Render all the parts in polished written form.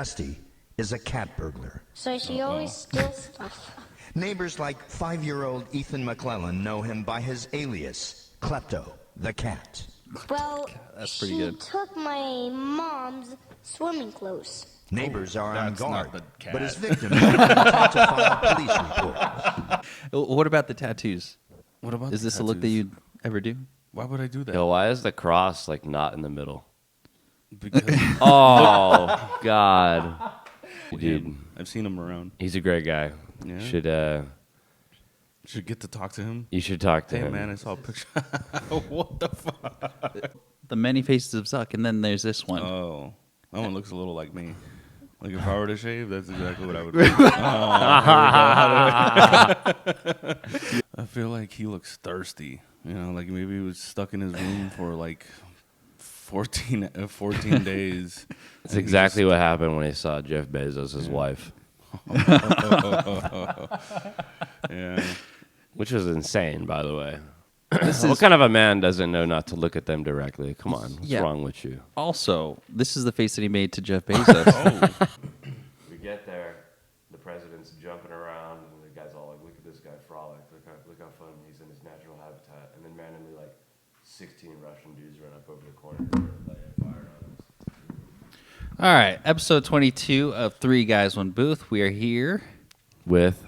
Dusty is a cat burglar. So she always steals stuff. Neighbors like 5-year-old Ethan McClellan know him by his alias, CLEPTO the CAT. Well, That's pretty she good. took my mom's swimming clothes. Neighbors are on that's guard, not the cat. but his victim is attempting to file a police report. What about the tattoos? What about Is the this a look that tattoos? you'd ever do? Why would I do that? Yo, why is the cross like not in the middle? Because Oh God, dude, I've seen him around. he's a great guy. Yeah. Should Get to talk to him. you should talk to Hey him. man, I saw a picture. What the fuck? The Many Faces of Zuck, and then there's this one. Oh, that one looks a little like me. Like if I were to shave, that's exactly what I would do. I feel like he looks thirsty. You know, like maybe he was stuck in his room for like 14 days. That's exactly what happened when he saw Jeff Bezos' wife, Yeah. which was insane, by the way. What kind of a man doesn't know not to look at them directly? Come on, what's Yeah. wrong with you? Also, this is the face that he made to Jeff Bezos. We get there, the president's jumping around, and the guy's all like, "Look at this guy frolic! Look how fun he's in his natural habitat." And then randomly, like 16 Russian dudes run up over the corner and start lighting fire on us. All right, episode 22 of Three Guys, One Booth. We are here. With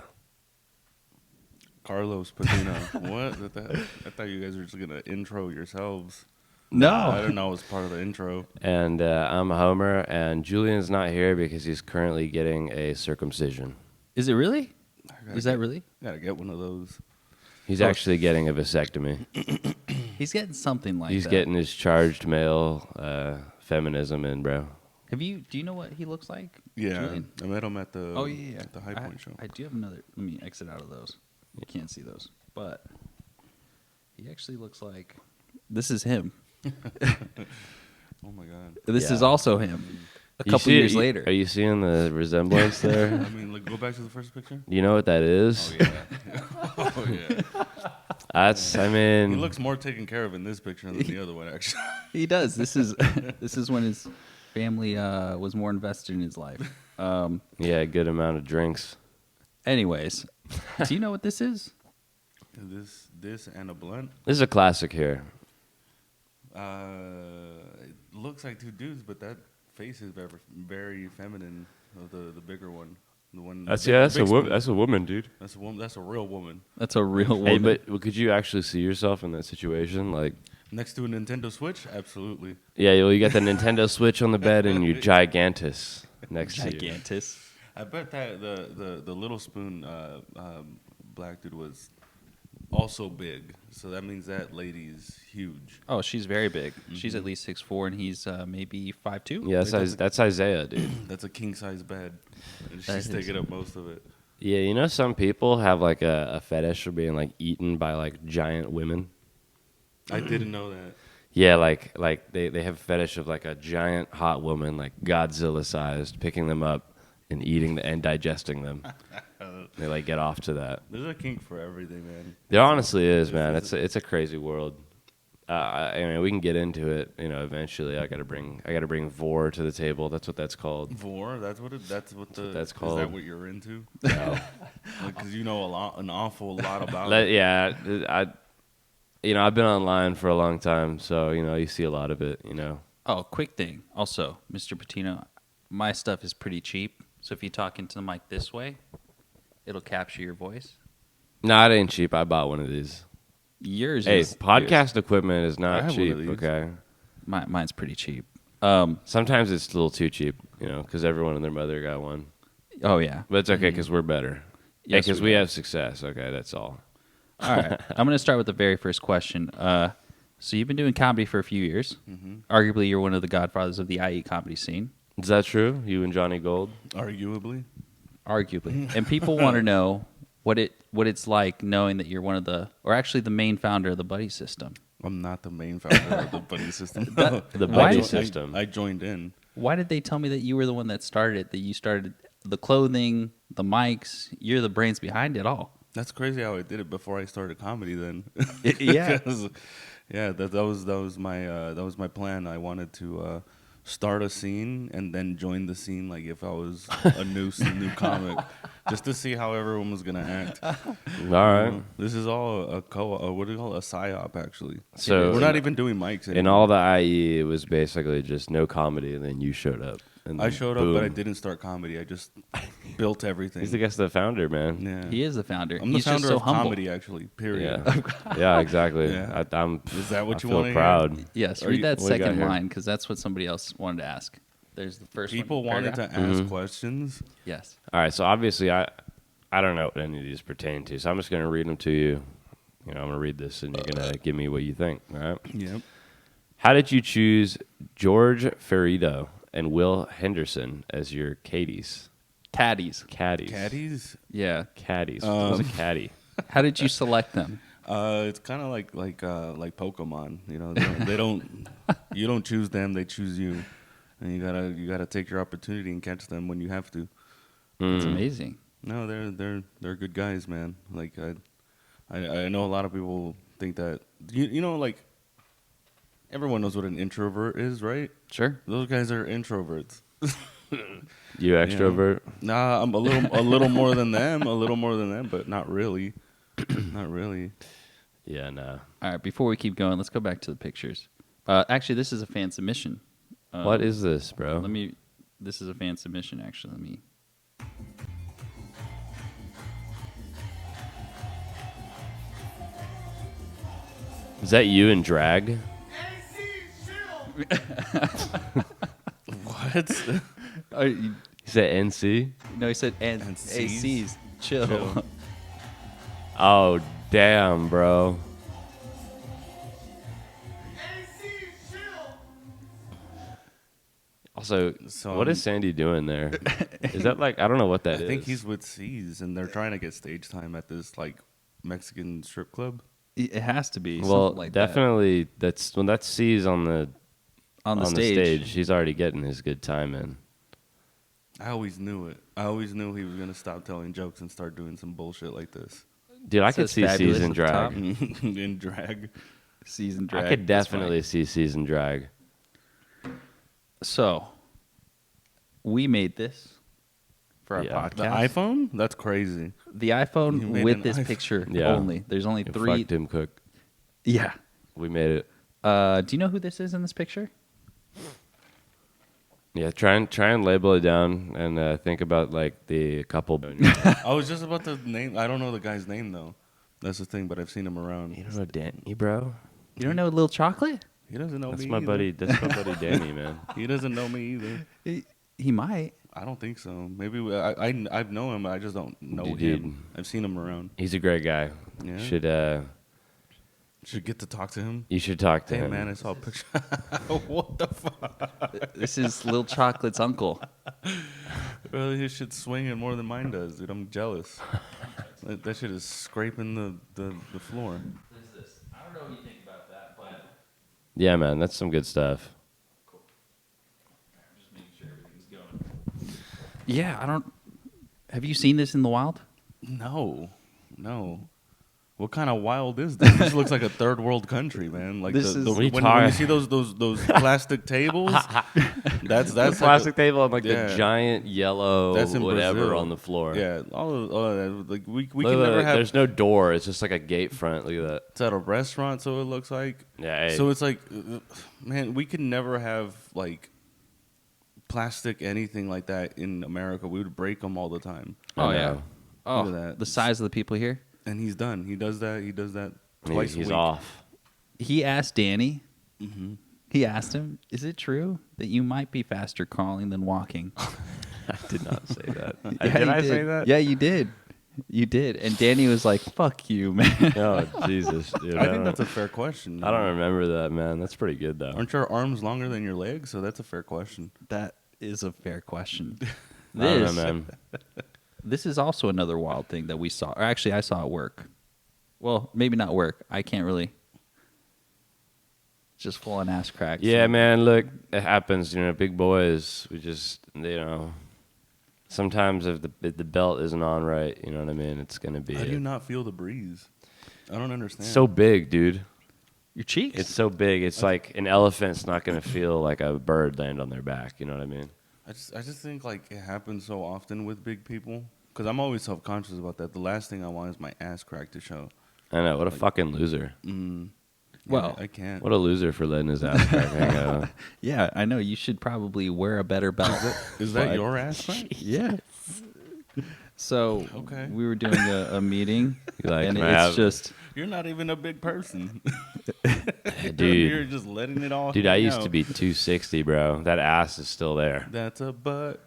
Carlos Patino. What? I thought you guys were just gonna intro yourselves. I No. didn't know it was part of the intro. and I'm Homer, and Julian's not here because he's currently getting a circumcision. Is it really? I Is that really? Gotta get one of those. He's actually getting a vasectomy. He's getting something like He's that. getting his charged male feminism in, bro. Do you know what he looks like? Yeah, Julian? I met him at the At the High Point show. I do have another. Let me exit out of those. You can't see those, but he actually looks like this is him. Oh my god. This Yeah. is also him. A You couple see- years you- later. Are you seeing the resemblance there? I mean, like, go back to the first picture. You know what that is? Oh yeah. Oh yeah. That's, I He mean, looks more taken care of in this picture than the other one, actually. He does. This is when his family was more invested in his life. yeah, a good amount of drinks. Anyways, do you know what this is? This and a blunt. This is a classic here. It looks like two dudes, but that face is very, very feminine. The bigger one, the one. That's the yeah, big- that's a big woman. spoon. That's a woman, dude. That's a woman. That's a real woman. That's a real Hey, woman. but could you actually see yourself in that situation? Like, Next to a Nintendo Switch, absolutely. yeah, you got the Nintendo Switch on the bed and your Gigantus next to you. Gigantus. I bet that the little spoon black dude was also big. So that means that lady's huge. Oh, she's very big. She's at least 6'4", and he's maybe 5'2". Yeah, Wait, that's Isaiah, dude. That's a king size bed, and That she's is- taking up most of it. Yeah, you know, some people have like a fetish for being like eaten by like giant women. I didn't know that. Yeah, like they have a fetish of like a giant hot woman, like Godzilla sized, picking them up and eating and digesting them. They like get off to that. There's a kink for everything, man. There honestly is, man. It's a crazy world. I mean, we can get into it. You know, eventually. I gotta bring vor to the table. That's what that's called. Vor? That's what that's Is called. that what you're into? Because you know an awful lot about it. Yeah, I've been online for a long time, so you see a lot of it. Oh, quick thing. Also, Mr. Patino, my stuff is pretty cheap. So if you talk into the mic this way, it'll capture your voice. No, it ain't cheap. I bought one of these. Yours Hey, is podcast equipment is I not have one cheap. of these. Okay. Mine's pretty cheap. Sometimes it's a little too cheap, because everyone and their mother got one. Oh yeah. But it's okay because we're better. Yes, Because we we are. have success. Okay, that's all. All right. I'm going to start with the very first question. So you've been doing comedy for a few years. Arguably, you're one of the godfathers of the IE comedy scene. Is that true? You and Johnny Gold? Arguably. Arguably, and people want to know what it's like knowing that you're one of the, or actually the main founder of the buddy system. I'm not the main founder of the buddy system. The Why- buddy system. I joined in. Why did they tell me that you were the one that started it? That you started the clothing, the mics. You're the brains behind it all. That's crazy how I did it before I started comedy. Then, Yeah. 'Cause, yeah, that was my plan. I wanted to start a scene and then join the scene like if I was a new comic, just to see how everyone was gonna act. All right. This is all what do you call it? A psyop, actually. So We're not even doing mics anymore. in all the IE, it was basically just no comedy, and then you showed up. And I then showed boom. up, but I didn't start comedy. I just built everything. He's the founder, man. Yeah. He is the founder. I'm the He's founder just so of humble. comedy, actually. Period. Yeah, yeah, exactly. Yeah. I'm. Is that what I you feel wanna hear? proud. Yes, Are read you- that what do you got second here? line because that's what somebody else wanted to ask. There's the first People one. wanted to paragraph. ask questions. Yes. All right, so obviously I don't know what any of these pertain to, so I'm just gonna read them to you. I'm gonna read this, and you're gonna give me what you think. All right. Yep. How did you choose George Ferrito and Will Henderson as your caddies? Caddies. Caddies. Caddies? Yeah. Caddies. What's a caddy? How did you select them? It's kind of like Pokemon. You know, they don't. You don't choose them; they choose you, and you gotta take your opportunity and catch them when you have to. It's amazing. No, they're good guys, man. Like I know a lot of people think that you know like everyone knows what an introvert is, right? Sure. Those guys are introverts. You extrovert? Nah, I'm a little more than them, but not really. Not really. Yeah, no. All right. Before we keep going, let's go back to the pictures. Actually, this is a fan submission. What is this, bro? This is a fan submission. Actually, let me. Is that you in drag? What? You, Is that NC? no, he said and Cs? ACs. Chill. Chill. Oh, damn, bro. Also, So, what is Sandy doing there? Is that like, I don't know what that I is. think he's with C's, and they're trying to get stage time at this like Mexican strip club. It has to be. Well, something like definitely, that's when that C's on the that. On the stage. he's already getting his good time in. I always knew it. I always knew he was gonna stop telling jokes and start doing some bullshit like this. Dude, I It could says see fabulous C's in at the top. drag. In drag. Season drag. I could That's fine. definitely see C's in drag. So, we made this for our Yeah. podcast. The iPhone? That's crazy. The You iPhone made with an this iPhone. picture Yeah. only. There's only Yeah, 3. Fuck Tim Cook. Yeah. We made it. Do you know who this is in this picture? Yeah, try and label it down and think about like the couple. I was just about to name. I don't know the guy's name though. That's the thing, but I've seen him around. You don't know Danny, bro? You don't know Little Chocolate? He doesn't know That's me. my either. buddy. That's my buddy Danny, man. He doesn't know me either. He might. I don't think so. Maybe I've known him. I just don't know Dude. him. I've seen him around. He's a great guy. Yeah. Should get to talk to him. You should talk to Hey him. man, I saw a picture. What the fuck? This is Little Chocolate's uncle. Well, his shit's swinging more than mine does, dude. I'm jealous. that shit is scraping the floor. What is this? I don't know what you think about that, but Yeah, man, that's some good stuff. cool. I'm just making sure everything's going. Yeah, I don't. Have you seen this in the wild? No. What kind of wild is this? This looks like a third world country, man. Like This is- What are you when talking- you see those plastic tables, that's The like plastic table and like yeah. the giant yellow That's in whatever Brazil. on the floor. Yeah, all of that. Like we Look, can look, never have. There's no door. It's just like a gate front. Look at that. It's at a restaurant, so it looks like. Yeah. Hey, So it's like, man, we can never have like plastic anything like that in America. We would break them all the time. I Oh, yeah. know. Oh, Look at that. the size of the people here. And he's done. He does that. He does that twice a He's week. off. He asked Danny. Mm-hmm. He asked him, "Is it true that you might be faster crawling than walking?" I did not say that. Yeah, did you I say that? Yeah, you did. You did. And Danny was like, "Fuck you, man." Oh Jesus, dude. I think that's a fair question. I don't remember that, man. That's pretty good though. Aren't your arms longer than your legs? So that's a fair question. That is a fair question. I don't know, This, man. this is also another wild thing that we saw. Or actually, I saw at work. Well, maybe not work. I can't really. Just full on ass crack. Yeah, So- man. Look, it happens. You know, big boys. We just, sometimes if the belt isn't on right, you know what I mean. It's gonna be How do you not feel the breeze? I don't understand. so big, dude. Your cheeks? It's so big. It's like an elephant's not going to feel like a bird land on their back. You know what I mean? I just think like it happens so often with big people because I'm always self-conscious about that. The last thing I want is my ass crack to show. I know. What a fucking loser. Well, I can't. What a loser for letting his ass crack hang out. yeah, I know. You should probably wear a better belt. Is that but- your ass crack? Yeah. So Okay. we were doing a meeting, You like, and "Can I it's have-" just You're not even a big person. Dude. You're just letting it all. Dude, I hang used out. to be 260, bro. That ass is still there. That's a butt.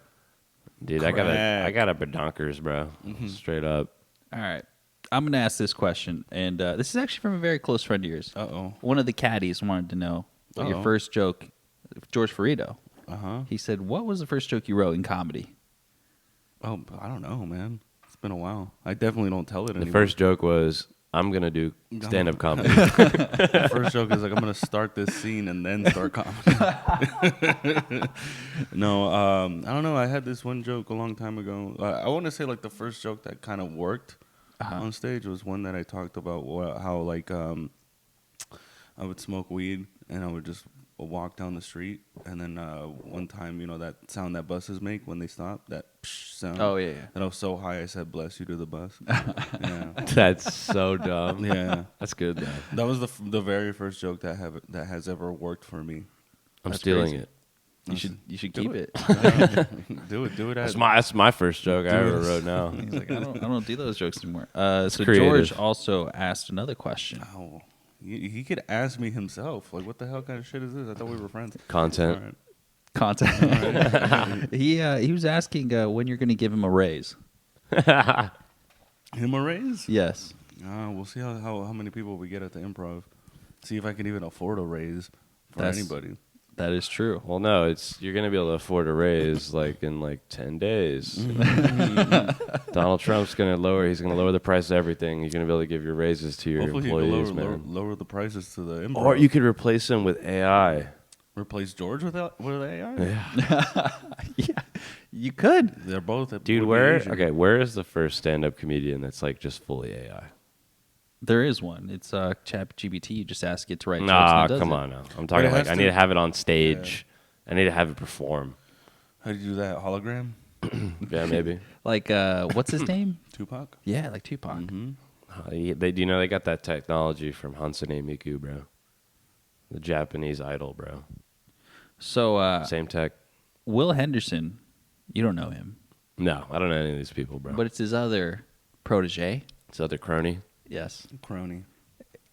Dude, I got Crack. a badonkers, bro. Straight up. all right. I'm gonna ask this question, and this is actually from a very close friend of yours. Uh-oh. One of the caddies wanted to know what your Uh-oh. first joke. George Ferrito. Uh-huh. He said, "What was the first joke you wrote in comedy?" Oh, I don't know, man. It's been a while. I definitely don't tell it The anymore. first joke was, I'm going to do stand-up comedy. The first joke is like, I'm going to start this scene and then start comedy. No, I don't know. I had this one joke a long time ago. I want to say like the first joke that kind of worked on stage was one that I talked about how like I would smoke weed and I would just walk down the street, and then one time, you know that sound that buses make when they stop, that psh sound. Oh, yeah. And I was so high, I said, "Bless you" to the bus. Yeah, That's so dumb. yeah. That's good, though. That was the very first joke that has ever worked for me. I'm That's stealing crazy. it. You should keep it. Do it. That's my first joke I ever wrote now. He's like, I don't do those jokes anymore. So creative. George also asked another question. Oh, he could ask me himself. Like, what the hell kind of shit is this? I thought we were friends. Content. All right. Content. He was asking when you're going to give him a raise. Him a raise? Yes. We'll see how many people we get at the improv. See if I can even afford a raise for That's- anybody. That is true. Well, no, you're going to be able to afford a raise like in like 10 days. Donald Trump's going to lower the price of everything. You're going to be able to give your raises to your Hopefully, you employees, can man. lower the prices to the improv. Or you could replace them with AI. replace George with AI. Yeah. Yeah, you could. They're both. Dude, would be Asian. where is the first stand-up comedian that's like just fully AI? There is one. It's ChatGPT. You just ask it to write jokes. Nah, and it does come it. on now. I'm talking it like has I to- need to have it on stage. I need to have it perform. How do you do that? Hologram? Yeah, maybe. Like, what's his name? Tupac? Yeah, like Tupac. They got that technology from Hatsune Miku, bro. The Japanese idol, bro. So, Same tech. Will Henderson, you don't know him, No, I don't know any of these people, bro. but it's his other protege. It's other crony. Yes. Crony.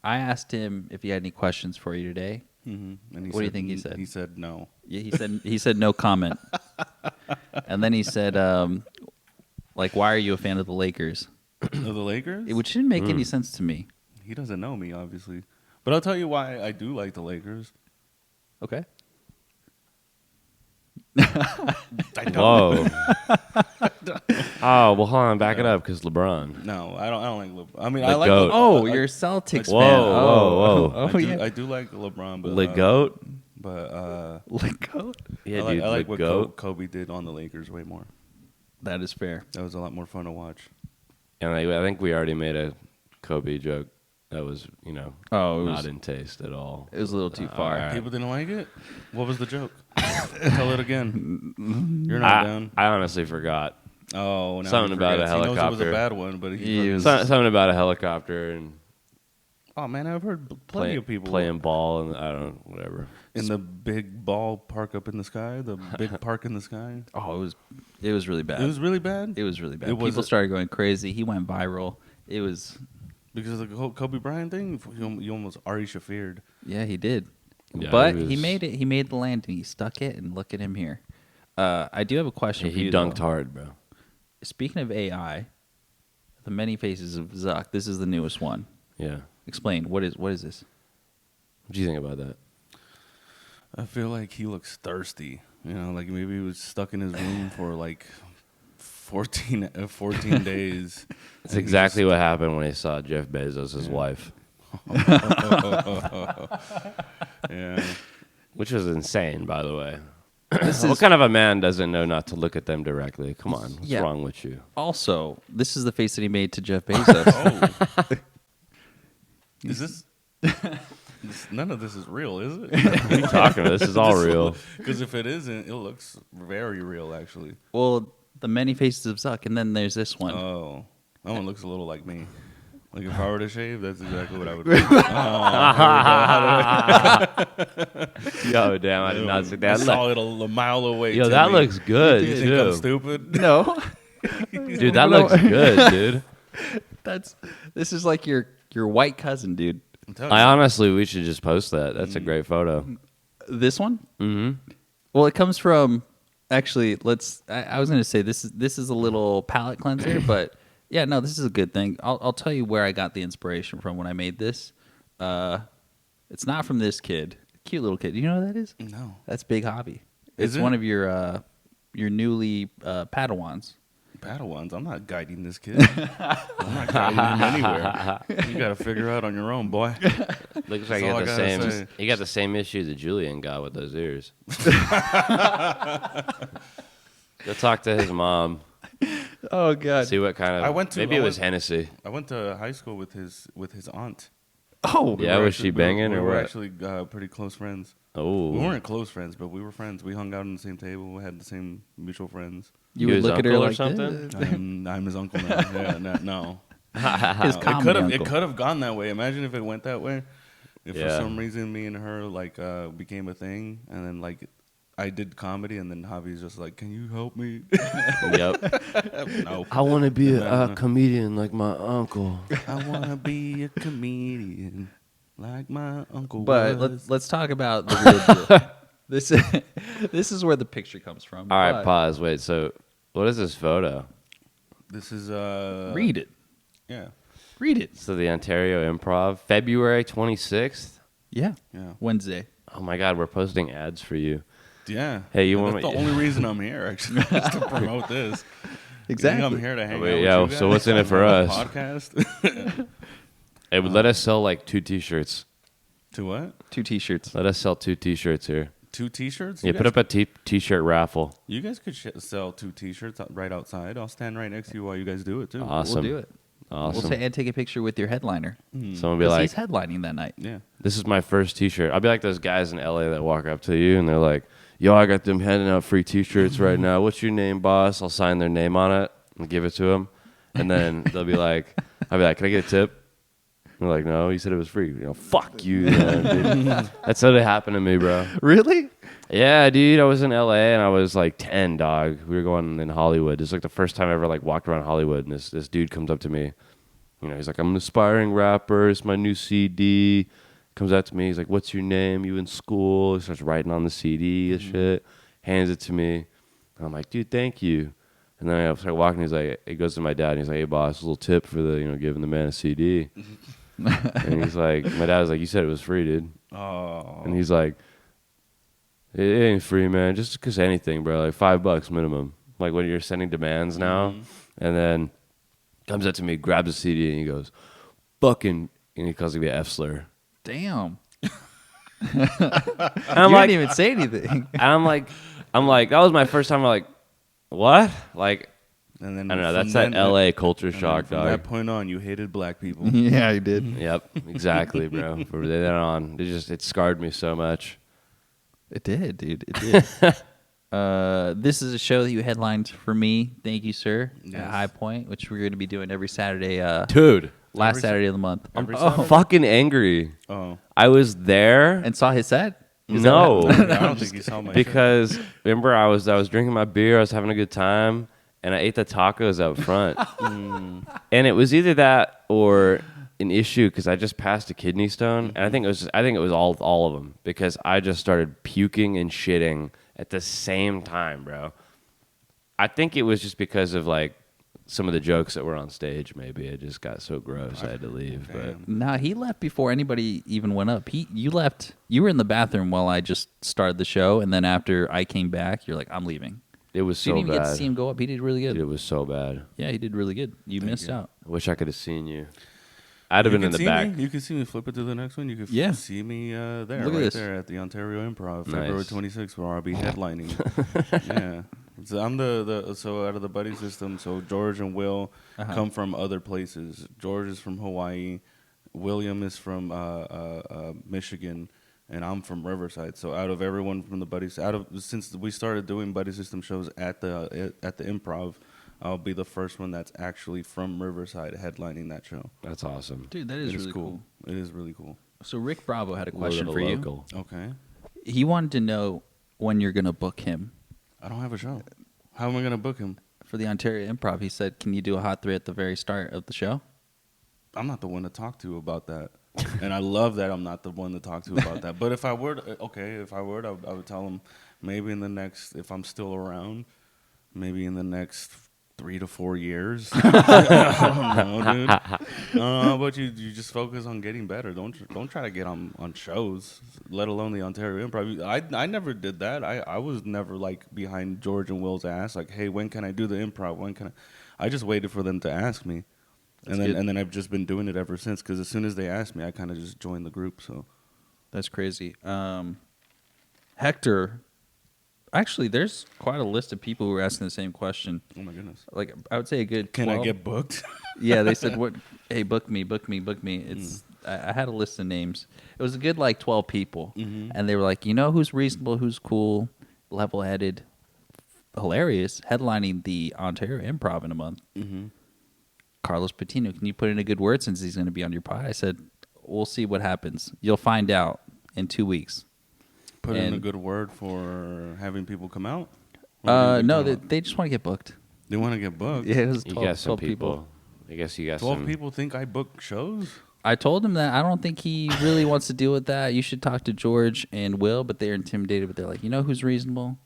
I asked him if he had any questions for you today. Mm-hmm. And What do you think he said? He said no. Yeah, he said no comment. And then he said, like, why are you a fan of the Lakers? Of the Lakers? Which didn't make any sense to me. He doesn't know me, obviously. But I'll tell you why I do like the Lakers. Okay. Whoa. Oh, well, hold on. Back it up, because LeBron. No, I don't like LeBron. I mean, The I like GOAT. Oh, I- you're a Celtics Whoa, fan. whoa, whoa. Oh, yeah. I do like LeBron, but LeGoat? Legoat? Yeah, I dude, like what LeGoat. Kobe did on the Lakers way more. That is fair. That was a lot more fun to watch. And I think we already made a Kobe joke that was, Oh, it not was, in taste at all. it was a little too far. Alright. People didn't like it? What was the joke? Tell it again. You're not down. I honestly forgot. Oh, now Something he about a forgets. He knows it was helicopter. a bad one, but He was- Something about a helicopter and Oh man, I've heard plenty of people playing ball and I don't know, whatever. in the big ball park up in the sky, the big park in the sky. Oh, it was really bad. It was really bad. It was really bad. It was- People started going crazy. He went viral. It was, Because of the whole Kobe Bryant thing, you almost Ari Shafir'd. yeah, he did. Yeah, But it he was- made it. He made the landing. He stuck it, and look at him here. I do have a question for He you. dunked though. hard, bro. Speaking of AI, the many faces of Zuck. This is the newest one. Yeah. Explain what is this? What do you think about that? I feel like he looks thirsty. You know, like maybe he was stuck in his room for like 14 days. It's exactly what happened when he saw Jeff Bezos' wife, Yeah. which was insane, by the way. What kind of a man doesn't know not to look at them directly? Come on, what's Yeah. wrong with you? Also, this is the face that he made to Jeff Bezos. Is this? None of this is real, is it? What are you talking about? This is all real. Because if it isn't, it looks very real, actually. Well, the many faces of Zuck, and then there's this one. Oh, that one looks a little like me. Like if I were to shave, that's exactly what I would do. Yo, damn, I did not see I that. saw it a mile away. Yo, Timmy. that looks good, You think I'm too. stupid? No, Dude, that looks good, dude. this is like your white cousin, dude. I'm telling I you. honestly, we should just post that. That's a great photo. This one? Mm-hmm. Well, it comes from. Actually, I was going to say this is a little palate cleanser, but yeah, no, this is a good thing. I'll tell you where I got the inspiration from when I made this. It's not from this kid, cute little kid. You know who that is? No. That's Big Hobby. Is It's it? one of your newly Padawans. Padawans. I'm not guiding this kid. I'm not guiding him anywhere. You got to figure out on your own, boy. Looks like That's all I he got the gotta same. say. He got the same issue that Julian got with those ears. Go talk to his mom. Oh God! See what kind of. I went to- Maybe I it was went- Hennessy. I went to high school with his aunt. Oh Yeah, We were was she actually- banging we or were what? actually pretty close friends. Oh, We weren't close friends, but we were friends. We hung out on the same table. We had the same mutual friends. you He would was look at her uncle or like something? this. I'm his uncle now. Yeah, no. His It comedy could have uncle. it could have gone that way. Imagine if it went that way. If for Yeah. some reason me and her like became a thing, and then like I did comedy, and then Javi's just like, "Can you help me?" Yep. No, I want to be No. comedian like my uncle. I want to be a comedian like my uncle. But was. let's talk about the real deal. This is where the picture comes from. All right, but pause. Wait. So, what is this photo? This is read it. Yeah, Read it. So the Ontario Improv, February 26th. Yeah. yeah, Wednesday. Oh my God, we're posting ads for you. yeah. Hey, you That's want the me? only reason I'm here, actually, is to promote this. You think I'm here to hang Wait, out yeah, with you so guys what's in it on for the us? Podcast. Hey, let us sell like 2 T-shirts. To what? 2 T-shirts. Let us sell 2 T-shirts here. 2 T-shirts? Yeah, put up a T-shirt raffle. You guys could sell 2 T-shirts right outside. I'll stand right next to you while you guys do it too. Awesome. We'll do it. Awesome. We'll take a picture with your headliner. Someone will be 'Cause like, he's headlining that night. Yeah. "This is my first T-shirt." I'll be like those guys in LA that walk up to you and they're like, "Yo, I got them handing out free T-shirts right now. What's your name, boss?" I'll sign their name on it and give it to them, and then they'll be like, "I'll be like, can I get a tip?" And they're like, "No, you said it was free." You know, fuck you. Dude. That's what happened to me, bro. Really? Yeah, dude. I was in LA and I was like 10, dog. We were going in Hollywood. It's like the first time I ever like walked around Hollywood, and this dude comes up to me. You know, he's like, "I'm an aspiring rapper. It's my new CD." Comes out to me. He's like, "What's your name? You in school?" He starts writing on the CD and shit. Hands it to me. And I'm like, "Dude, thank you." And then I start walking. He's like, he goes to my dad and he's like, "Hey, boss, a little tip for the, giving the man a CD." And he's like, my dad was like, "You said it was free, dude." Oh. And he's like, "It ain't free, man. Just because anything, bro. Like $5 minimum. Like when you're sending demands now." And then comes up to me, grabs a CD, and he goes, "Fucking," and he calls me the F slur. Damn. And I'm You like, didn't even say anything. and I'm like, that was my first time. I'm like, what? Like, And then I don't know. from That's that then- LA culture and then shock, from dog. that point on, you hated black people. Yeah, you did. Yep, exactly, bro. From then on, it scarred me so much. It did, dude. It did. This is a show that you headlined for me. Thank you, sir. Yes. At High Point, which we're going to be doing every Saturday. Dude, Last Every Saturday of the month. every Oh, Saturday? fucking angry. Oh. I was there. and saw his set. No. I don't think you saw my shirt. Because remember, I was drinking my beer, I was having a good time, and I ate the tacos out front. And it was either that or an issue because I just passed a kidney stone, and I think it was all of them because I just started puking and shitting at the same time, bro. I think it was just because of like some of the jokes that were on stage. Maybe it just got so gross I had to leave. But Nah, he left before anybody even went up. You left. You were in the bathroom while I just started the show, and then after I came back, you're like, "I'm leaving." it was You so didn't even get to bad. see him go up. He did really good. Dude, it was so bad. Yeah, he did really good. You missed out. I wish I could have seen you. I'd have You been in can the see back. Me. You can see me flip it to the next one. You can Yeah. see me there, Look at right this. there at the Ontario Improv, Nice. February 26th, where I'll be headlining. Yeah. So I'm so out of the buddy system. So George and Will come from other places. George is from Hawaii, William is from Michigan, and I'm from Riverside. So out of everyone from the since we started doing buddy system shows at the Improv, I'll be the first one that's actually from Riverside headlining that show. That's awesome. Dude, that is It really cool. It is really cool. So Rick Bravo had a question Local for you. local. Okay. He wanted to know when you're going to book him I don't have a show. How am I gonna book him? for the Ontario Improv. He said, "Can you do a hot three at the very start of the show?" I'm not the one to talk to about that. And I love that I'm not the one to talk to about that. But if I were, I would tell him maybe in the next, if I'm still around, maybe in the next 3 to 4 years. I don't know, dude. I don't know, but you just focus on getting better. Don't try to get on shows, let alone the Ontario Improv. I never did that. I was never like behind George and Will's ass. Like, hey, when can I do the improv? When can I just waited for them to ask me. And then I've just been doing it ever since. Because as soon as they asked me, I kind of just joined the group. So That's crazy. Hector, actually, there's quite a list of people who are asking the same question. oh my goodness, Like, I would say a good 12. can I get booked? Yeah, they said, "What? Hey, book me. It's I had a list of names. It was a good like 12 people, and they were like, you know, who's reasonable, who's cool, level-headed, hilarious, headlining the Ontario Improv in a month. Carlos Patino, can you put in a good word since he's going to be on your pod? I said, we'll see what happens. You'll find out in 2 weeks. Put in a And- good word for having people come out? No, they just want to get booked. They want to get booked. Yeah, it was You 12, got some 12 people. I guess you got 12 some. people think I book shows? I told him that I don't think he really wants to deal with that. You should talk to George and Will, but they're intimidated. But they're like, you know who's reasonable?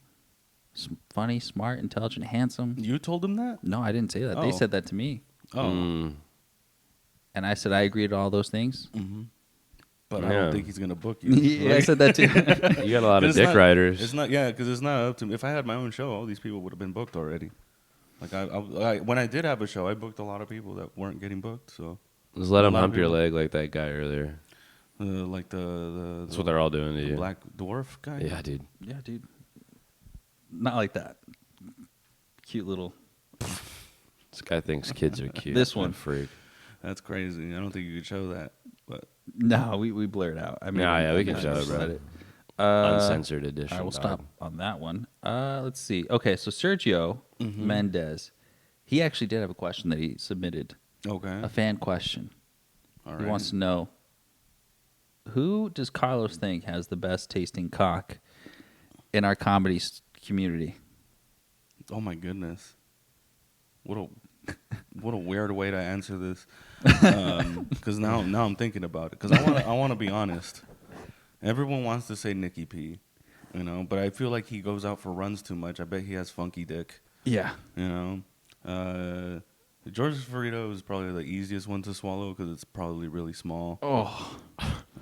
Funny, smart, intelligent, handsome. You told them that? No, I didn't say that. Oh. They said that to me. Oh. And I said I agree to all those things. But I Yeah. don't think he's going to book you. Yeah, I said that too. You got a lot of It's dick not- riders. It's not, yeah, because it's not up to me. If I had my own show, all these people would have been booked already. Like when I did have a show, I booked a lot of people that weren't getting booked. So Just let a him lot of hump your people- leg like that guy earlier. like the That's what they're all doing to you. black dwarf guy. Yeah, dude. Yeah, dude. Not like that. Cute little. This guy thinks kids are cute. This one. What a freak. That's crazy. I don't think you could show that. But No, we blur it out. I mean, Nah, yeah, we can show it, just bro. let it. Uncensored edition. All right, we'll dog. stop on that one. Let's see. Okay, so Sergio Mendez, he actually did have a question that he submitted, okay, a fan question. all He right. wants to know, who does Carlos think has the best tasting cock in our comedy community? Oh my goodness, what a weird way to answer this. Because now I'm thinking about it. Because I want to be honest. Everyone wants to say Nicky P, you know, but I feel like he goes out for runs too much. I bet he has funky dick, Yeah. you know. George Ferrito is probably the easiest one to swallow because it's probably really small. Oh,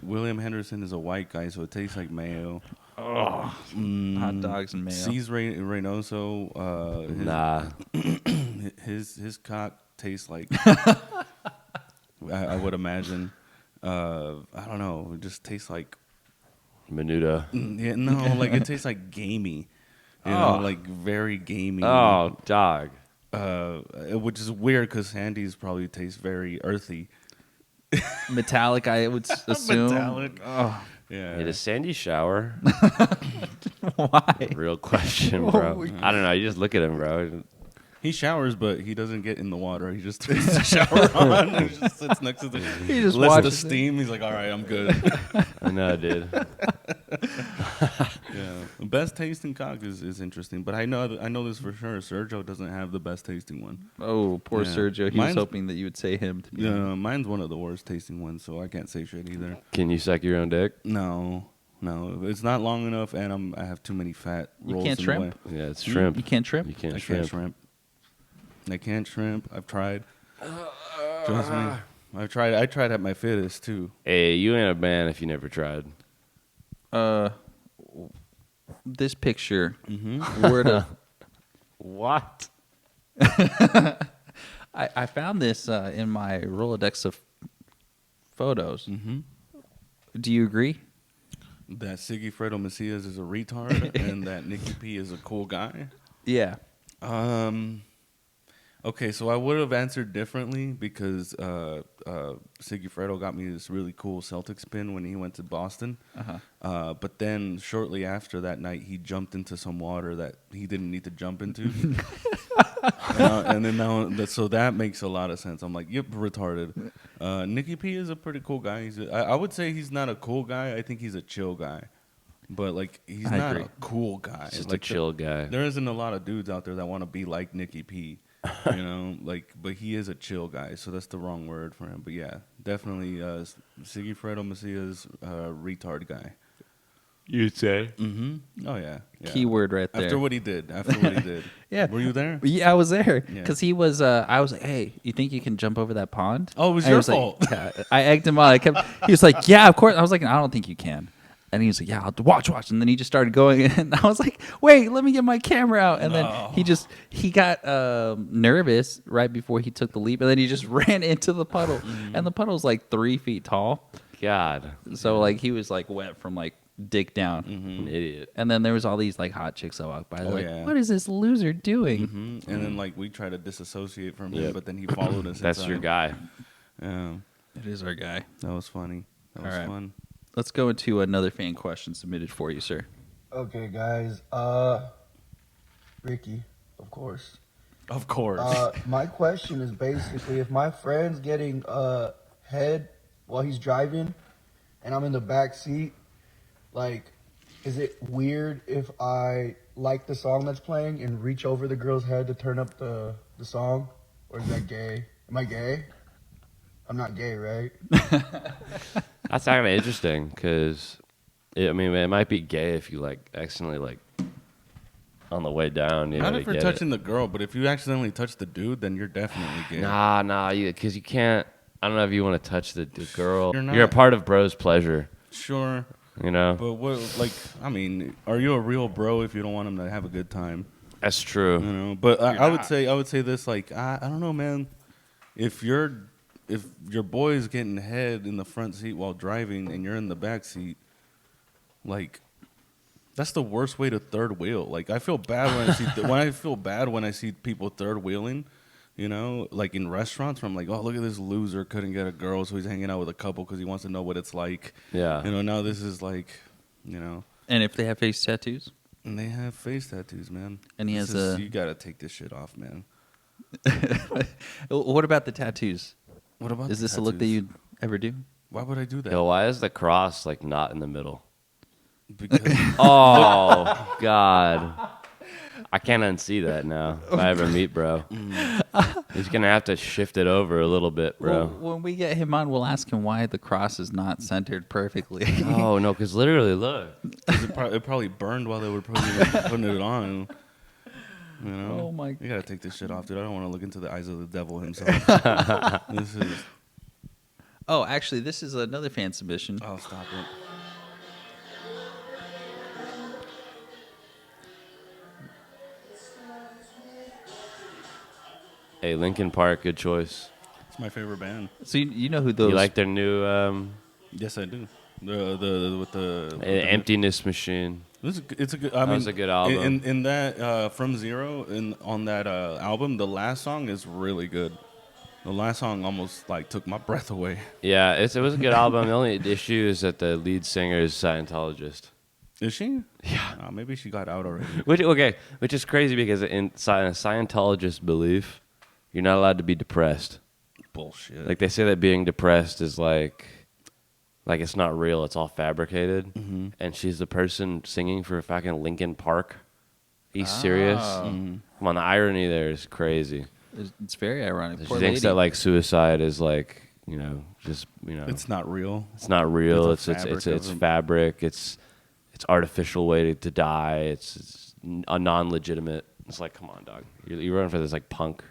William Henderson is a white guy, so it tastes like mayo. hot dogs and mayo. C's Reynoso, Nah. his cock tastes like I would imagine. I don't know. It just tastes like Menuda. yeah, no, like it tastes like gamey. You know, like very gamey. Oh, dog. Which is weird because Sandy's probably tastes very earthy. Metallic, I would assume. Metallic. Oh, Yeah. Hey, does Sandy shower? why? Real question, bro. I don't know. You just look at him, bro. He showers, but he doesn't get in the water. He just turns the shower on and just sits next to the. He just lets the watches it. steam. He's like, all right, I'm good. I know, dude. Yeah, the best tasting cock is interesting, but I know this for sure. Sergio doesn't have the best tasting one. Oh, poor Yeah. Sergio. He Mine's- was hoping that you would say him. To be honest. Yeah, mine's one of the worst tasting ones, so I can't say shit either. Can you suck your own dick? No, it's not long enough, and I have too many fat You rolls can't in shrimp? the way. Yeah, it's shrimp. You can't shrimp? You can't I shrimp. can't shrimp. I can't shrimp. I've tried. Trust me. I tried at my fittest too. Hey, you ain't a man if you never tried. This picture, were to What? I found this in my Rolodex of photos. Do you agree? That Sigifredo Macias is a retard and that Nicky P is a cool guy. Yeah. Okay, so I would have answered differently because Sigifredo got me this really cool Celtics pin when he went to Boston. But then shortly after that night, he jumped into some water that he didn't need to jump into. And then so that makes a lot of sense. I'm like, yep, retarded. Nicky P is a pretty cool guy. I would say he's not a cool guy. I think he's a chill guy. But like he's not a cool guy. He's just like a chill guy. There isn't a lot of dudes out there that want to be like Nicky P. You know, like, but he is a chill guy, so that's the wrong word for him. But yeah, definitely Sigifredo Macia's retard guy. You'd say? Mm-hmm. Oh yeah. Keyword right there. After what he did. Yeah. Were you there? Yeah, I was there Yeah. because he was. I was like, "Hey, you think you can jump over that pond?" Oh, it was And he your fault. Like, yeah. I egged him on. He was like, "Yeah, of course." I was like, "I don't think you can." And he was like, "Yeah, I'll watch." And then he just started going, and I was like, "Wait, let me get my camera out." And then he got nervous right before he took the leap, and then he just ran into the puddle, and the puddle's like 3 feet tall. God. So like he was like wet from like dick down. An idiot. And then there was all these like hot chicks that walked by. They're like, yeah. "What is this loser doing?" And then like we try to disassociate from him, but then he followed us. That's your guy. Yeah, It is our guy. that was funny. That was All right. fun. Let's go into another fan question submitted for you, sir. Okay, guys. Ricky, of course. Of course. My question is basically if my friend's getting head while he's driving and I'm in the back seat, like, is it weird if I like the song that's playing and reach over the girl's head to turn up the song? Or is that gay? Am I gay? I'm not gay, right? That's kind of interesting because, I mean, it might be gay if you like accidentally like on the way down. You Not know, if you're touching the girl, but if you accidentally touch the dude, then you're definitely gay. Nah, because you can't. I don't know if you want to touch the girl. You're not. You're a part of bro's pleasure. Sure. You know, But what, like, I mean, are you a real bro if you don't want him to have a good time? that's true. You know. But I would say this, like, I don't know, man. If your boy's getting head in the front seat while driving and you're in the back seat, like, that's the worst way to third wheel. Like, I feel bad when I see people third wheeling. You know, like in restaurants where I'm like, oh, look at this loser, couldn't get a girl, so he's hanging out with a couple because he wants to know what it's like. Yeah. You know, now this is like, you know. And if they have face tattoos? And they have face tattoos, man. And he has a... You got to take this shit off, man. What about the tattoos? What about Is the this a look that tattoos? you'd ever do? Why would I do that? Yo, why is the cross like not in the middle? Because Oh God, I can't unsee that now. If I ever meet bro, he's gonna have to shift it over a little bit, bro. Well, when we get him on, we'll ask him why the cross is not centered perfectly. Oh no, because literally, look. it probably burned while they were putting it on. You know? Oh, my You gotta take this shit off, dude. I don't want to look into the eyes of the devil himself. This is. Oh, actually, this is another fan submission. Oh, stop it. Hey, Linkin Park, good choice. It's my favorite band. So you know who those... You like their new Yes, I do. With the Emptiness Machine? It's a good. That was a good album. In that From Zero, on that album, the last song is really good. The last song almost like took my breath away. Yeah, it was a good album. The only issue is that the lead singer is Scientologist. Is she? Yeah. Maybe she got out already. Which is crazy because in Scientologist belief, you're not allowed to be depressed. Bullshit. Like they say that being depressed is like it's not real. It's all fabricated. Mm-hmm. And she's the person singing for fucking Linkin Park. Are you serious? Mm-hmm. Come on, the irony there is crazy. It's very ironic. She Poor thinks lady. that like suicide is like just It's not real. it's not real. It's a It's fabric of a- fabric. It's artificial way to die. It's a non-legitimate. It's like, come on, dog. You're running for this like punk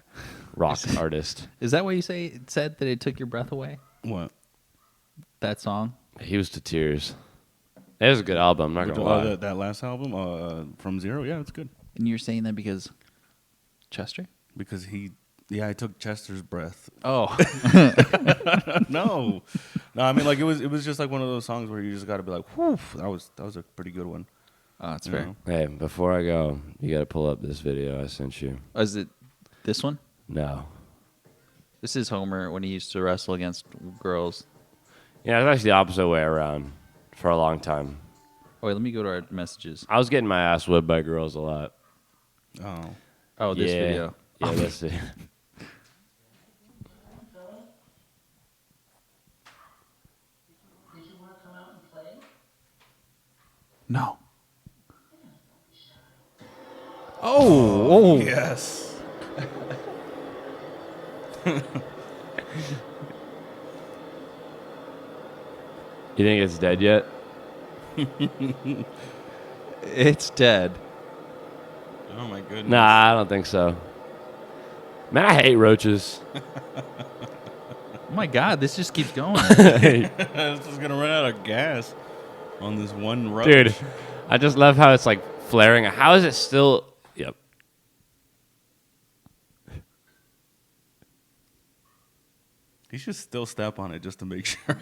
rock artist. Is that why you said that it took your breath away? What? That song? He was to tears. It was a good album. I'm not gonna lie. That last album, From Zero, yeah, it's good. And you're saying that because Chester? Because I took Chester's breath. Oh. No, I mean, like it was just like one of those songs where you just got to be like, whew, that was a pretty good one. Oh, that's You fair. know? Hey, before I go, you got to pull up this video I sent you. Oh, is it this one? No. This is Homer when he used to wrestle against girls. Yeah, it's actually the opposite way around for a long time. Oh, wait, let me go to our messages. I was getting my ass whipped by girls a lot. Oh. Oh, this Yeah. video. Yeah, that's it. No. Oh. Yes. You think it's dead yet? It's dead. Oh my goodness. Nah, I don't think so. Man, I hate roaches. Oh my God, this just keeps going. This is gonna run out of gas on this one roach. Dude, I just love how it's like flaring. How is it still? Yep. He should still step on it just to make sure.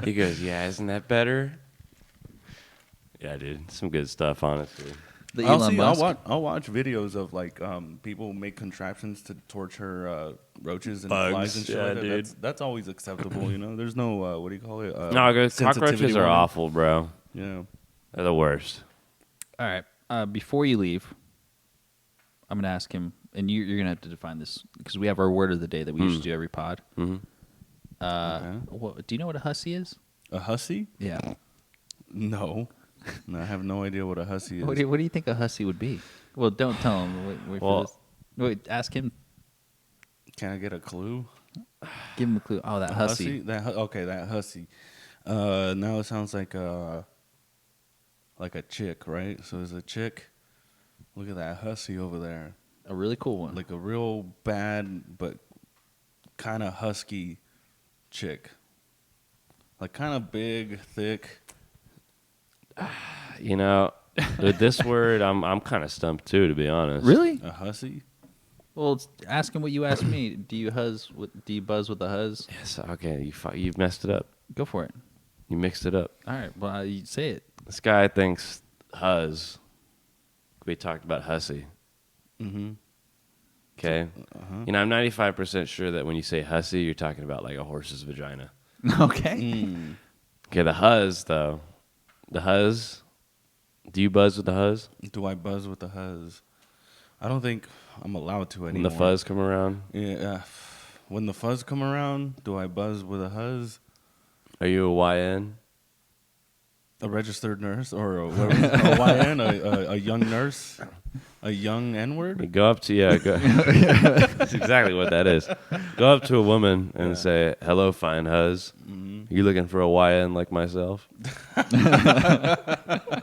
He goes, yeah, isn't that better? Yeah, dude. Some good stuff, honestly. The I'll Elon Musk. I'll watch videos of like people make contraptions to torture roaches and Bugs, flies and shit yeah, like that. dude. That's always acceptable, you know. There's no what do you call it? No, cockroaches sensitivity are warning. awful, bro. Yeah. They're the worst. All right. Before you leave, I'm going to ask him, and you're going to have to define this because we have our word of the day that we usually do every pod. Mhm. Do you know what a hussy is? A hussy? Yeah. No. No, I have no idea what a hussy is. What do you think a hussy would be? Well, don't tell him. Wait Well- for this. Wait, ask him. Can I get a clue? Give him a clue. Oh, that A hussy. Okay, that hussy. Now it sounds like a chick, right? So there's a chick. Look at that hussy over there. A really cool one. Like a real bad but kind of husky chick. Like kind of big, thick. You know, with this word, I'm kind of stumped too, to be honest. Really? A hussy? Well, ask him what you asked me. Do you buzz with the huzz? Yes. Okay. You've messed it up. Go for it. You mixed it up. All right. Well, you say it. This guy thinks huzz. We talked about hussy. Mm-hmm. Okay. You know, I'm 95% sure that when you say hussy, you're talking about like a horse's vagina. Okay. Okay. The huzz though. The huzz. Do you buzz with the huzz? Do I buzz with the huzz? I don't think I'm allowed to When anymore. the fuzz come around? Yeah. When the fuzz come around, do I buzz with a huzz? Are you a YN? A registered nurse or a YN, a young nurse, a young N-word? You go up to that's exactly what that is. Go up to a woman and say, "Hello, fine huzz. You looking for a YN like myself?"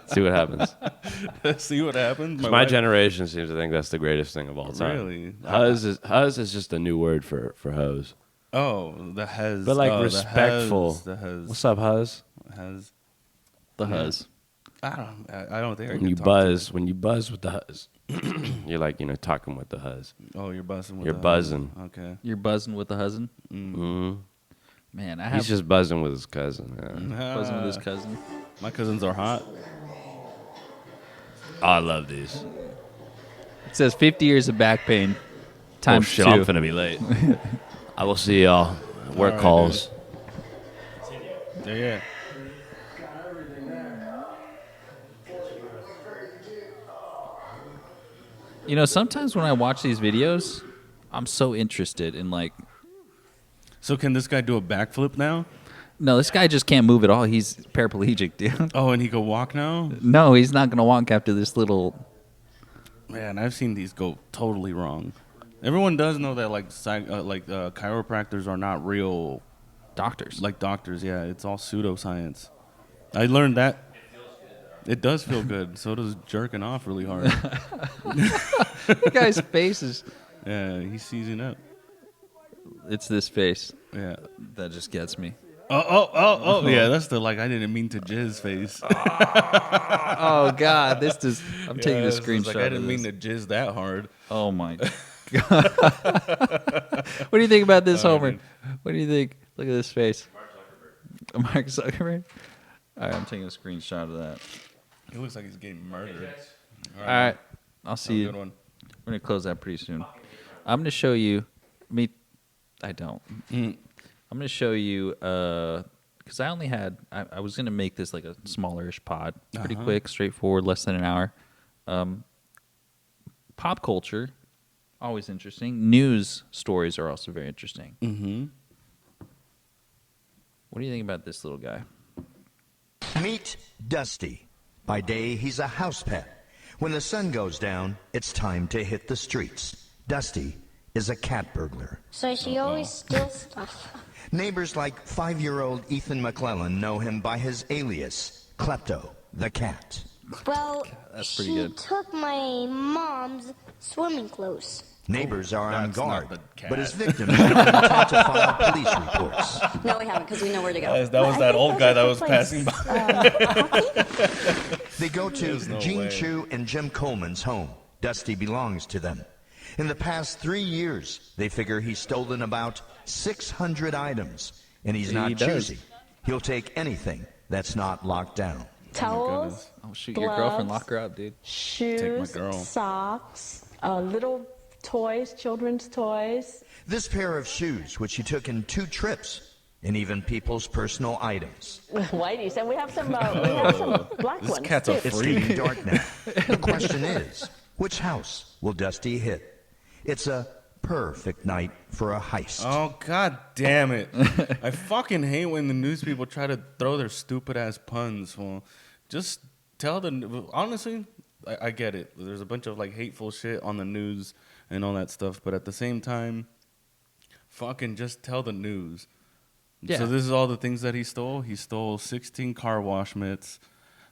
See what happens. See what happens. My wife- generation seems to think that's the greatest thing of all time. Really? Huzz is just a new word for hose. Oh, the huzz. But like oh, respectful. The huzz. What's up, huzz? Huzz. The Yeah. huzz. I don't think I When can you talk buzz with the huzz, you're like talking with the huzz. To oh, you're buzzing with You're the buzzing. Huzz. Okay. You're buzzing with the huzzin'? Mm-hmm. Man, I have He's just buzzing with his cousin. Yeah. buzzing with his cousin. My cousins are hot. Oh, I love these. It says 50 years of back pain. Times Oh shit, 2. I'm finna be late. I will see y'all. Work right, calls. Yeah. You know, sometimes when I watch these videos, I'm so interested in like, So can this guy do a backflip now? no, this guy just can't move at all. He's paraplegic, dude. Oh, and he can walk now? No, he's not going to walk after this little. Man, I've seen these go totally wrong. Everyone does know that chiropractors are not real Doctors. like doctors. Yeah, it's all pseudoscience. I learned that. It does feel good. So does jerking off really hard. The guy's face is. Yeah, he's seizing up. It's this face Yeah. that just gets me. Oh, yeah, that's the I didn't mean to jizz face. Oh, God. This is. I'm taking a this is screenshot. I of didn't this. mean to jizz that hard. Oh, my God. What do you think about this, Homer? dude. What do you think? Look at this face. Mark Zuckerberg? All right, I'm taking a screenshot of that. He looks like he's getting murdered. All right. I'll see Have a you. good one. We're going to close that pretty soon. I'm gonna show you. Me, I don't. Mm. I'm gonna show you because I only had. I was gonna make this like a smallerish pod, pretty quick, straightforward, less than an hour. Pop culture, always interesting. News stories are also very interesting. Mm-hmm. What do you think about this little guy? Meet Dusty. By day, he's a house pet. When the sun goes down, it's time to hit the streets. Dusty is a cat burglar. So she always steals stuff. Neighbors like 5-year-old Ethan McClellan know him by his alias, CLEPTO the CAT. Well, That's pretty she good. took my mom's swimming clothes. Neighbors are on that's not guard, the cat. but his victims have been taught to file police reports. No, we haven't, because we know where to go. That was that old guy that was passing by. They go to There's no Gene way. Chu and Jim Coleman's home. Dusty belongs to them. In the past 3 years, they figure he's stolen about 600 items, and he's not He does. choosy. He'll take anything that's not locked down. Towels, Oh shoot, your girlfriend, Gloves. lock her up, dude. shoes, girl. socks, little toys, children's toys. This pair of shoes, which he took in 2 trips, and even people's personal items. Whitey said we have some black This ones. cat's a too. It's freak. getting dark now. The question is, which house will Dusty hit? It's a perfect night for a heist. Oh, god damn it. I fucking hate when the news people try to throw their stupid ass puns. Well, just tell the. Honestly, I get it. There's a bunch of like hateful shit on the news and all that stuff, but at the same time, fucking just tell the news. Yeah. So this is all the things that he stole. He stole 16 car wash mitts,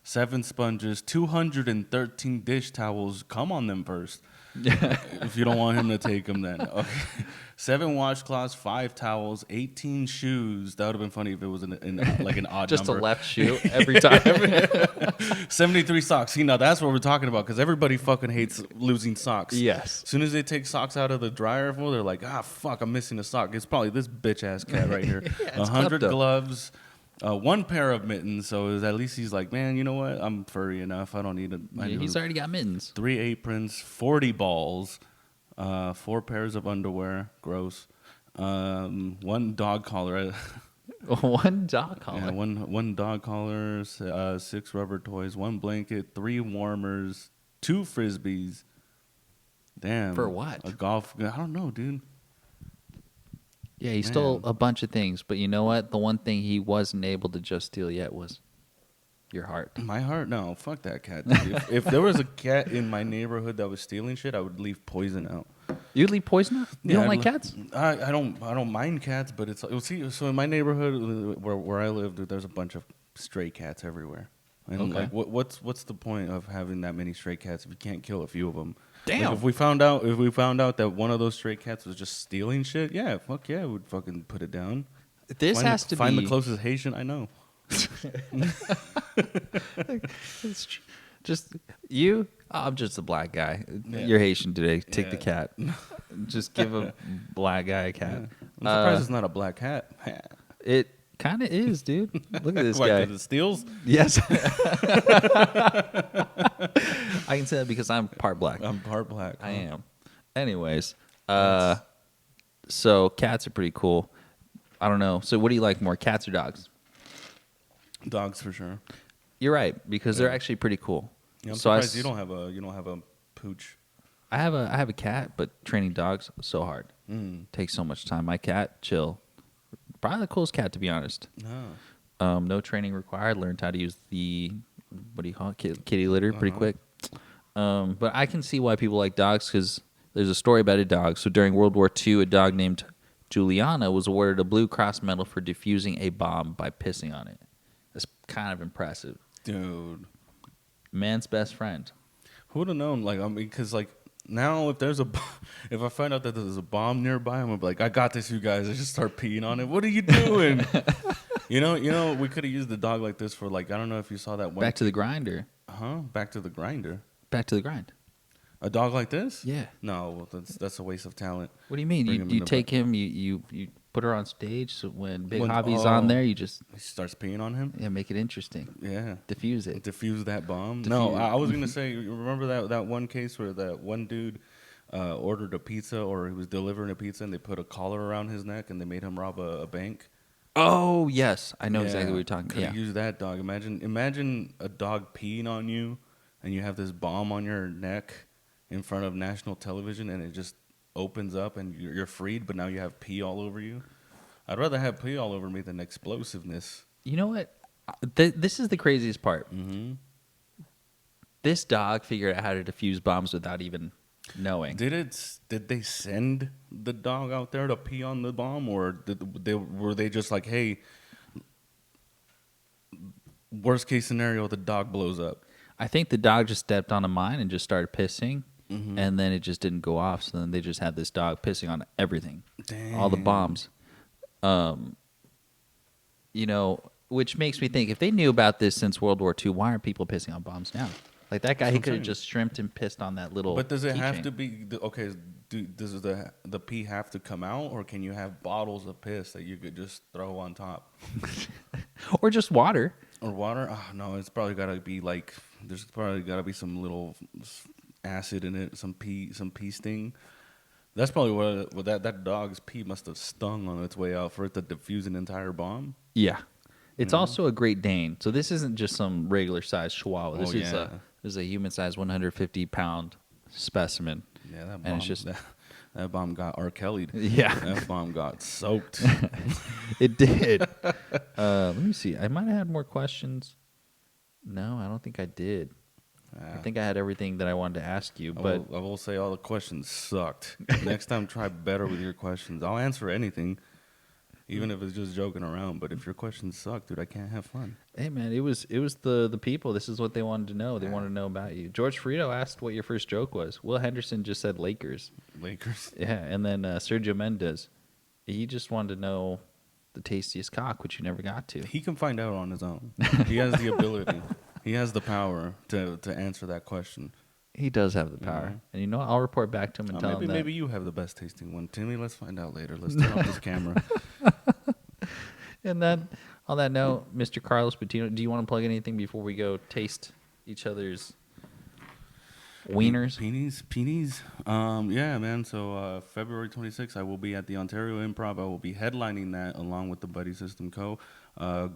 7 sponges, 213 dish towels. Come on them first. If you don't want him to take them, then okay. 7 washcloths, 5 towels, 18 shoes. That would have been funny if it was like an odd Just number. a left shoe every time. 73 socks. See, now that's what we're talking about because everybody fucking hates losing socks. Yes. As soon as they take socks out of the dryer, well, they're like, ah, fuck, I'm missing a sock. It's probably this bitch ass cat right here. it's 100 klepto. gloves. 1 pair of mittens, so it was, at least he's like, man, you know what? I'm furry enough. I don't need He's already got mittens. 3 aprons, 40 balls, 4 pairs of underwear. Gross. 1 dog collar. One dog collar. Yeah, one dog collar, 6 rubber toys, 1 blanket, 3 warmers, 2 frisbees. Damn. For what? A golf. I don't know, dude. Yeah, he stole Man. a bunch of things, but you know what? The one thing he wasn't able to just steal yet was your heart. My heart? No, fuck that cat. Dude. if there was a cat in my neighborhood that was stealing shit, I would leave poison out. You leave poison out? You Yeah, don't I'd like li- cats? I don't mind cats, but it's see. So in my neighborhood where I live, dude, there's a bunch of stray cats everywhere. And Okay. like, what's the point of having that many stray cats if you can't kill a few of them? Damn. Like, if we found out that one of those stray cats was just stealing shit, yeah, fuck yeah, we'd fucking put it down. This has to find be the closest Haitian I know. It's just you. I'm just a black guy. Yeah. You're Haitian today. Take the Yeah. cat. Just give a black guy a cat. I'm surprised it's not a black cat. It kind of is, dude. Look at this What, guy. 'cause it steals? Yes. I can say that because I'm part black. I'm part black. I am. Anyways, so cats are pretty cool. I don't know. So what do you like more, cats or dogs? Dogs for sure. You're right, because they're actually pretty cool. Yeah, I'm So I surprised s- you don't have a pooch. I have a cat, but training dogs so hard. Takes so much time. My cat, chill. Probably the coolest cat, to be honest. No. No training required. Learned how to use the what do you call it, kitty litter, pretty quick. But I can see why people like dogs because there's a story about a dog. So during World War II, a dog named Juliana was awarded a Blue Cross medal for defusing a bomb by pissing on it. That's kind of impressive. Dude. Man's best friend. Who would have known? Like, I mean, because like now, if if I find out that there's a bomb nearby, I'm gonna be like, I got this, you guys. I just start peeing on it. What are you doing? you know, we could have used the dog like this for like, I don't know if you saw that one. Back to the grinder. Back to the grinder. Back to the grind. A dog like this? Yeah. No, well, that's a waste of talent. What do you mean? Bring him in You the take him, you put her on stage, so when Big When- Hobby's on there, you just He starts peeing on him. make it interesting. Yeah. Diffuse it. Defuse that bomb. Diffuse. No, I was gonna say. Remember that one case where that one dude ordered a pizza, or he was delivering a pizza, and they put a collar around his neck and they made him rob a bank. Oh yes, I know exactly what you're talking about. Could Yeah. use that dog. Imagine a dog peeing on you, and you have this bomb on your neck in front of national television, and it just opens up, and you're freed, but now you have pee all over you. I'd rather have pee all over me than explosiveness. You know what? This is the craziest part. Mm-hmm. This dog figured out how to defuse bombs without even knowing. Did they send the dog out there to pee on the bomb, or were they just like, hey, worst case scenario, the dog blows up? I think the dog just stepped on a mine and just started pissing, Mm-hmm. and then it just didn't go off. So then they just had this dog pissing on everything, Dang. all the bombs. You know, which makes me think, if they knew about this since World War II, why aren't people pissing on bombs now? Like that guy, he could have just shrimped and pissed on that little. But does it have keychain. to be okay? Does the pee have to come out, or can you have bottles of piss that you could just throw on top, or just water? or water? Oh, no, it's probably got to be like there's probably got to be some little acid in it, some pee sting. That's probably what that dog's pee must have stung on its way out for it to diffuse an entire bomb. Yeah, it's also a Great Dane. So this isn't just some regular sized Chihuahua. This is a human sized 150-pound specimen. Yeah, that bomb. And it's just that bomb got R. Kelly'd. Yeah. That bomb got soaked. It did. Let me see. I might have had more questions. No, I don't think I did. I think I had everything that I wanted to ask you. But I will say all the questions sucked. Next time, try better with your questions. I'll answer anything, even if it's just joking around. But if your questions suck, dude, I can't have fun. hey, man, it was the people. This is what they wanted to know. They wanted to know about you. George Frito asked what your first joke was. Will Henderson just said Lakers. Lakers. Yeah, and then Sergio Mendes, he just wanted to know the tastiest cock, which you never got to. He can find out on his own. He has the ability. He has the power to answer that question. He does have the power. Mhm. And you know what? I'll report back to him and tell him that. Maybe you have the best tasting one, Timmy. Let's find out later. Let's turn off this camera. And then, on that note, Mr. Carlos Patino, do you want to plug anything before we go taste each other's wieners? Peenies. Yeah, man. So February 26th, I will be at the Ontario Improv. I will be headlining that along with the Buddy System Co.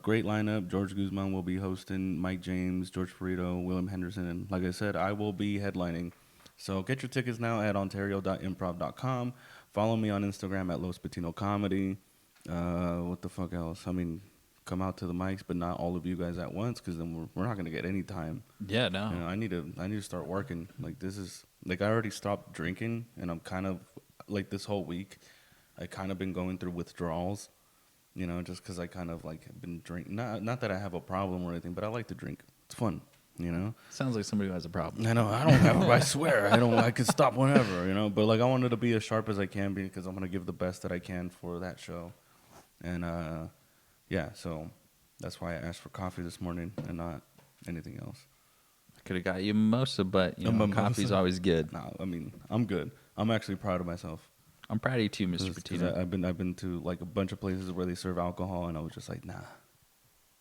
Great lineup. George Guzman will be hosting. Mike James, George Ferrito, William Henderson, and like I said, I will be headlining. So get your tickets now at ontario.improv.com. Follow me on Instagram at Los Patino Comedy. What the fuck else? I mean, come out to the mics, but not all of you guys at once, because then we're not gonna get any time. Yeah, no. You know, I need to start working. Like this is like I already stopped drinking, and I'm kind of like this whole week, I kind of been going through withdrawals. You know, just because I kind of like have been drinking. Not that I have a problem or anything, but I like to drink. It's fun. You know. Sounds like somebody who has a problem. I know I don't have. I swear I don't. I could stop whenever. You know, but like I wanted to be as sharp as I can be because I'm gonna give the best that I can for that show, and yeah. So that's why I asked for coffee this morning and not anything else. I could have got you a mimosa, but you know, mimosa? coffee's always good. No, I mean I'm good. I'm actually proud of myself. I'm proud of you too, Mr. Because Patino. I've been to like a bunch of places where they serve alcohol, and I was just like, nah,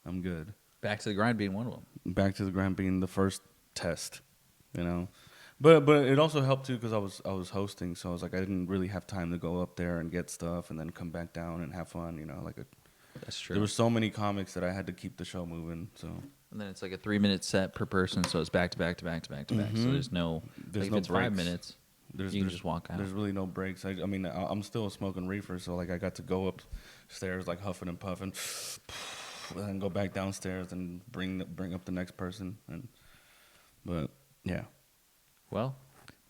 I'm good. Back to the grind being one of them. Back to the grind being the first test, you know. But it also helped too because I was hosting, so I was like I didn't really have time to go up there and get stuff and then come back down and have fun, you know. Like That's true. there were so many comics that I had to keep the show moving. So And then it's like a 3-minute set per person, so it's back to back to back to back to back. So there's no, There's like no if it's 5 breaks. minutes, you can just walk out. There's really no breaks. I mean, I'm still smoking reefer, so like I got to go upstairs like huffing and puffing, and then go back downstairs and bring up the next person. But yeah, Well,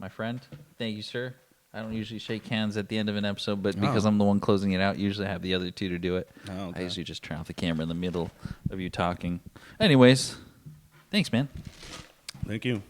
my friend, thank you, sir. I don't usually shake hands at the end of an episode, but because I'm the one closing it out, usually I have the other two to do it. Oh, okay. I usually just turn off the camera in the middle of you talking. Anyways, thanks, man. Thank you.